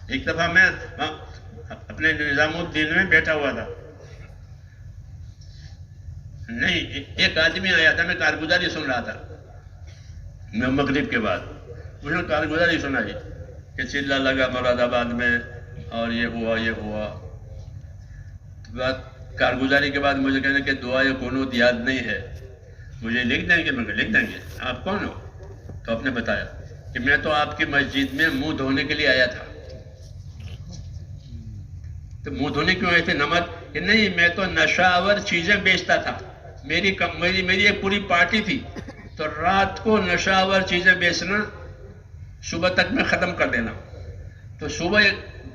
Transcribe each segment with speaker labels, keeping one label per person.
Speaker 1: ایک دفعہ میں اپنے نظام الدین میں بیٹھا ہوا تھا، نہیں ایک آدمی آیا تھا، میں کارگزاری سن رہا تھا میں مغرب کے بعد، مجھے کارگزاری سنائی کہ چلہ لگا مراد آباد میں اور یہ ہوا کارگزاری کے بعد مجھے کہنے کہ دعائے قنوت یاد نہیں ہے، مجھے لکھ دیں گے؟ میں لکھ دیں گے۔ آپ کون ہو؟ تو آپ نے بتایا کہ میں تو آپ کی مسجد میں منہ دھونے کے لیے آیا تھا۔ تو منہ دھونے کیوں آئے تھے؟ نماز؟ کہ نہیں، میں تو نشہ آور چیزیں بیچتا تھا، میری ایک پوری پارٹی تھی، تو رات کو نشہ آور چیزیں بیچنا، صبح تک میں ختم کر دینا۔ تو صبح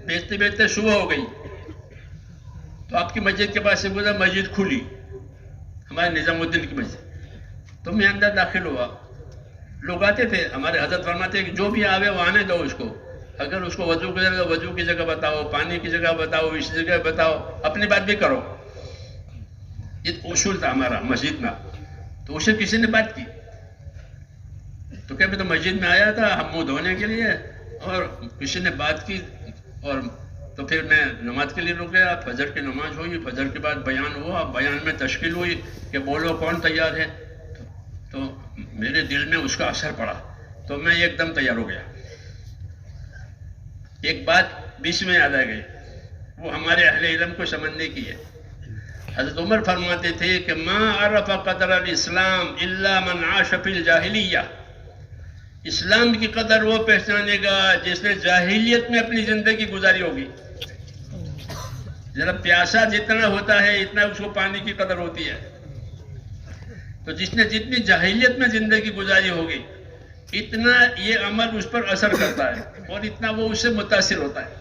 Speaker 1: بیچتے بیچتے صبح ہو گئی، تو آپ کی مسجد کے پاس سے گزرا، مسجد کھلی، ہمارے نظام الدین کی مسجد، تو میں اندر داخل ہوا۔ لوگ آتے تھے، ہمارے حضرت فرماتے ہیں کہ جو بھی آوے وہ آنے دو اس کو، اگر اس کو وضو کی جگہ وضو کی جگہ بتاؤ، پانی کی جگہ بتاؤ، اس جگہ بتاؤ، اپنی بات بھی کرو۔ یہ اصول تھا ہمارا مسجد میں۔ تو اسے کسی نے بات کی تو کہ میں تو مسجد میں آیا تھا ہم منہ دھونے کے لیے، اور کسی نے بات کی، اور تو پھر میں نماز کے لیے رک گیا۔ فجر کی نماز ہوئی، فجر کے بعد بیان ہوا، بیان میں تشکیل ہوئی کہ بولو کون تیار ہے، تو میرے دل میں اس کا اثر پڑا، تو میں ایک دم تیار ہو گیا۔ ایک بات بیچ میں یاد آ گئی، وہ ہمارے اہل علم کو سمجھنے کی ہے۔ حضرت عمر فرماتے تھے کہ ما عرف قدر الاسلام الا من عاش فی الجاہلیہ، اسلام کی قدر وہ پہچانے گا جس نے جاہلیت میں اپنی زندگی گزاری ہوگی۔ ذرا پیاسا جتنا ہوتا ہے اتنا اس کو پانی کی قدر ہوتی ہے، تو جس نے جتنی جاہلیت میں زندگی گزاری ہوگی اتنا یہ عمل اس پر اثر کرتا ہے، اور اتنا وہ اس سے متاثر ہوتا ہے۔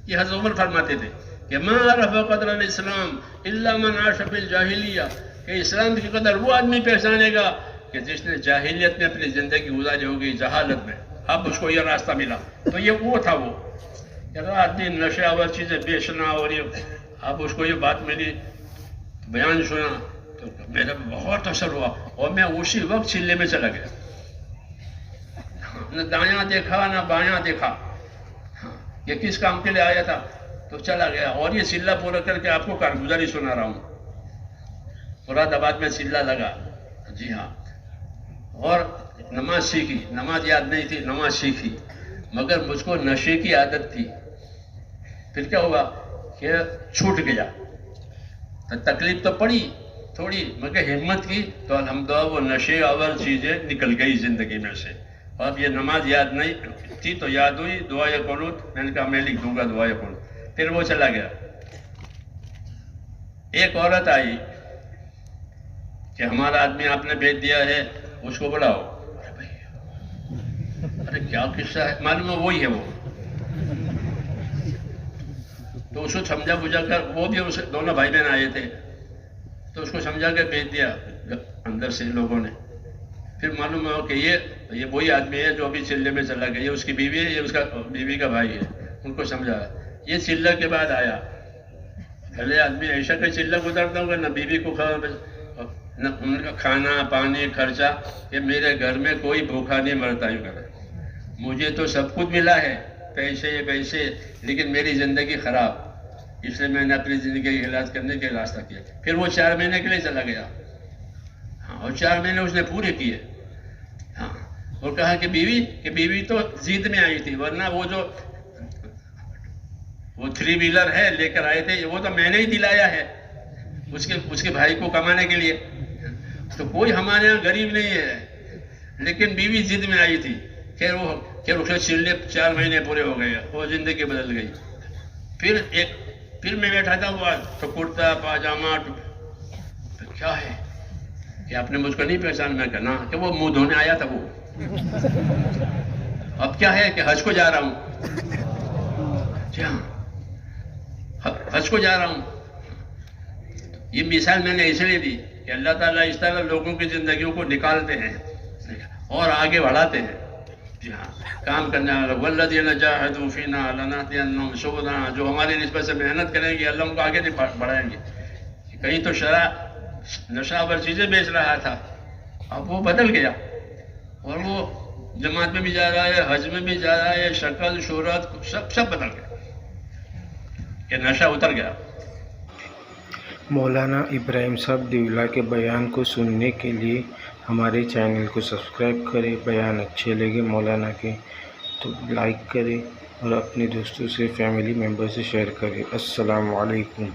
Speaker 1: یہ حضرت عمر فرماتے تھے کہ ما عرف قدر الاسلام الا من عاش فی الجاہلیہ، کہ اسلام کی قدر وہ آدمی پہچانے گا کہ جس نے جاہلیت میں اپنی زندگی گزاری ہوگی، جہالت میں، اب اس کو یہ راستہ ملا۔ تو یہ وہ تھا، وہ رات دن نشے آور چیزیں بیچنا، اور یہ اب اس کو یہ بات ملی، بیان سنا، تو میرا بہت اثر ہوا، اور میں اسی وقت چلے میں چلا گیا، نہ دایاں دیکھا نہ بایاں دیکھا، یہ کس کام کے لیے آیا تھا، تو چلا گیا۔ اور یہ چلہ پورا کر کے آپ کو کارگزاری سنا رہا ہوں۔ مراد آباد میں چلہ لگا، جی ہاں، اور نماز سیکھی، نماز یاد نہیں تھی، نماز سیکھی، مگر مجھ کو نشے کی عادت تھی۔ پھر کیا ہوا کہ چھوٹ گیا، تکلیف تو پڑی تھوڑی، مگر ہمت کی تو الحمدللہ وہ نشے آور چیزیں نکل گئی زندگی میں سے۔ اور اب یہ نماز یاد نہیں تھی تو یاد ہوئی دعائے قنوت، میں نے کہا میں لکھ دوں گا دعائے قنوت، پھر وہ چلا گیا۔ ایک عورت آئی کہ ہمارا آدمی آپ نے بھیج دیا ہے، اس کو بلاؤ۔ ارے کیا قصہ ہے، معلوم ہے وہی ہے وہ۔ تو اس کو سمجھا بجھا کر، وہ بھی دونوں بھائی بہن آئے تھے، تو اس کو سمجھا کر بھیج دیا اندر سے لوگوں نے۔ پھر معلوم ہوا کہ یہ وہی آدمی ہے جو ابھی چلے میں چلا گیا، یہ اس کی بیوی ہے، یہ اس کا بیوی کا بھائی ہے۔ ان کو سمجھایا، یہ چلہ کے بعد آیا۔ پہلے آدمی ایسا کہ چلہ گزرتا ہوگا، نہ بیوی کو نہ ان کا کھانا پانی خرچہ، کہ میرے گھر میں کوئی بھوکا نہیں مرتا، یوں کرے مجھے تو سب کچھ ملا ہے، پیسے، لیکن میری زندگی خراب، اس لیے میں نے اپنی زندگی کا علاج کرنے کے راستہ کیا۔ پھر وہ 4 مہینے کے لیے چلا گیا، ہاں، اور 4 مہینے اس نے پورے کیے، ہاں، اور کہا کہ بیوی تو ضد میں آئی تھی، ورنہ وہ جو 3 ویلر ہے لے کر آئے تھے، وہ تو میں نے ہی دلایا ہے اس کے بھائی کو کمانے کے لیے، تو کوئی ہمارے یہاں غریب نہیں ہے، لیکن بیوی ضد میں آئی تھی۔ پھر اس کے چلے 4 مہینے پورے ہو گئے، وہ زندگی بدل گئی۔ پھر میں بیٹھا تھا، وہ تو کرتا پاجامہ، کیا ہے کہ آپ نے مجھ کو نہیں پہچان؟ میں کہا کہ وہ منہ دھونے آیا تھا وہ۔ اب کیا ہے کہ حج کو جا رہا ہوں، جی ہاں، حج کو جا رہا ہوں۔ یہ مثال میں نے اس لیے دی کہ اللہ تعالیٰ اس طرح لوگوں کی زندگیوں کو نکالتے ہیں اور آگے بڑھاتے ہیں، جی ہاں، کام کرنے والا والذین جاہدوا فینا لنہدینہم سبلنا، جو ہماری نسبت سے محنت کریں گے اللہ ان کو آگے بڑھائیں گے۔ کہیں تو نشہ آور چیزیں بیچ رہا تھا، اب وہ بدل گیا، اور وہ جماعت میں بھی جا رہا ہے، حج میں بھی جا رہا ہے، شکل شہرت سب بدل گیا۔ کہ نشہ اتر گیا.
Speaker 2: مولانا ابراہیم صاحب دیولا کے بیان کو سننے کے لیے ہمارے چینل کو سبسکرائب کریں. بیان اچھے لگے مولانا کے تو لائک کریں اور اپنے دوستوں سے فیملی ممبر سے شیئر کریں. السلام علیکم.